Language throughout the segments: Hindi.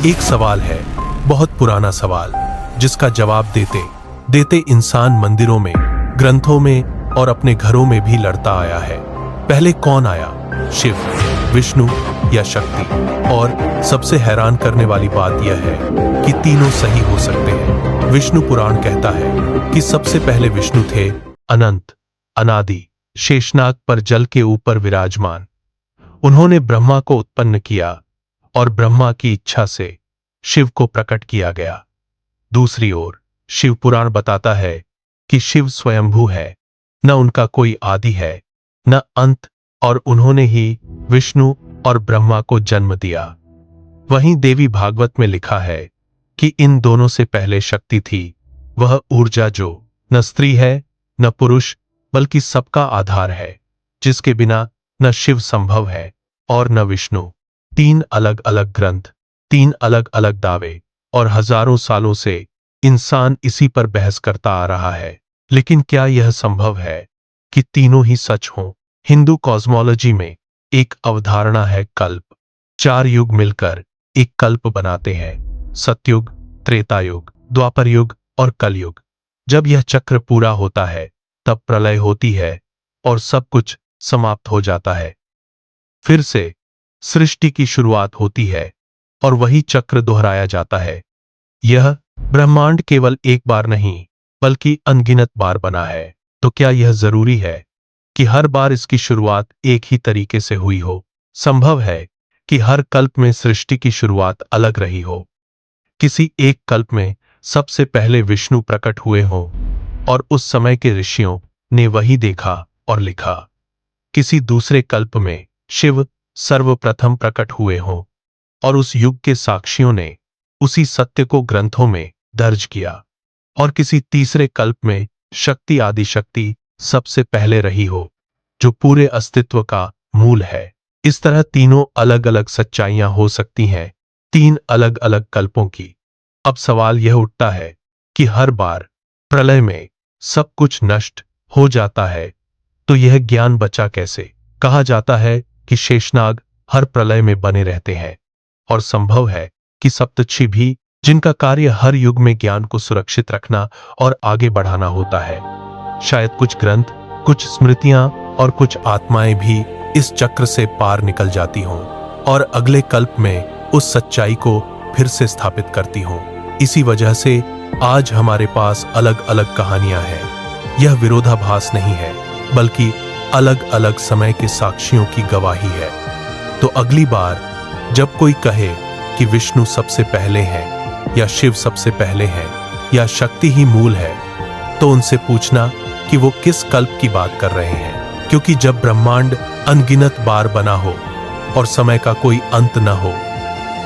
एक सवाल है, बहुत पुराना सवाल, जिसका जवाब देते देते इंसान मंदिरों में, ग्रंथों में और अपने घरों में भी लड़ता आया है। पहले कौन आया, शिव, विष्णु या शक्ति? और सबसे हैरान करने वाली बात यह है कि तीनों सही हो सकते हैं। विष्णु पुराण कहता है कि सबसे पहले विष्णु थे, अनंत, अनादि, शेषनाग पर जल के ऊपर विराजमान। उन्होंने ब्रह्मा को उत्पन्न किया और ब्रह्मा की इच्छा से शिव को प्रकट किया गया। दूसरी ओर शिव पुराण बताता है कि शिव स्वयंभू है, न उनका कोई आदि है, न अंत, और उन्होंने ही विष्णु और ब्रह्मा को जन्म दिया। वहीं देवी भागवत में लिखा है कि इन दोनों से पहले शक्ति थी, वह ऊर्जा जो न स्त्री है न पुरुष बल्कि सबका आधार है, जिसके बिना न शिव संभव है और न विष्णु। तीन अलग अलग ग्रंथ, तीन अलग अलग दावे, और हजारों सालों से इंसान इसी पर बहस करता आ रहा है। लेकिन क्या यह संभव है कि तीनों ही सच हों? हिंदू कॉस्मोलॉजी में एक अवधारणा है कल्प। 4 युग मिलकर एक कल्प बनाते हैं, सतयुग, त्रेता युग, द्वापर युग और कलयुग। जब यह चक्र पूरा होता है तब प्रलय होती है और सब कुछ समाप्त हो जाता है। फिर से सृष्टि की शुरुआत होती है और वही चक्र दोहराया जाता है। यह ब्रह्मांड केवल एक बार नहीं बल्कि अनगिनत बार बना है। तो क्या यह जरूरी है कि हर बार इसकी शुरुआत एक ही तरीके से हुई हो? संभव है कि हर कल्प में सृष्टि की शुरुआत अलग रही हो। किसी एक कल्प में सबसे पहले विष्णु प्रकट हुए हों और उस समय के ऋषियों ने वही देखा और लिखा। किसी दूसरे कल्प में शिव सर्वप्रथम प्रकट हुए हों और उस युग के साक्षियों ने उसी सत्य को ग्रंथों में दर्ज किया। और किसी तीसरे कल्प में शक्ति, आदि शक्ति सबसे पहले रही हो, जो पूरे अस्तित्व का मूल है। इस तरह तीनों अलग अलग सच्चाइयां हो सकती हैं, 3 अलग अलग कल्पों की। अब सवाल यह उठता है कि हर बार प्रलय में सब कुछ नष्ट हो जाता है, तो यह ज्ञान बचा कैसे? कहा जाता है कि शेषनाग हर प्रलय में बने रहते हैं, और संभव है कि सप्तर्षि भी, जिनका कार्य हर युग में ज्ञान को सुरक्षित रखना और आगे बढ़ाना होता है। शायद कुछ ग्रंथ, कुछ स्मृतियां और कुछ आत्माएं भी इस चक्र से पार निकल जाती हों और अगले कल्प में उस सच्चाई को फिर से स्थापित करती हों। इसी वजह से आज हमारे पास अलग अलग कहानियां हैं। यह विरोधाभास नहीं है, बल्कि अलग अलग समय के साक्षियों की गवाही है। तो अगली बार जब कोई कहे कि विष्णु सबसे पहले हैं या शिव सबसे पहले हैं या शक्ति ही मूल है, तो उनसे पूछना कि वो किस कल्प की बात कर रहे हैं। क्योंकि जब ब्रह्मांड अनगिनत बार बना हो और समय का कोई अंत न हो,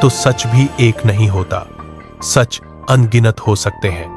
तो सच भी एक नहीं होता। सच अनगिनत हो सकते हैं।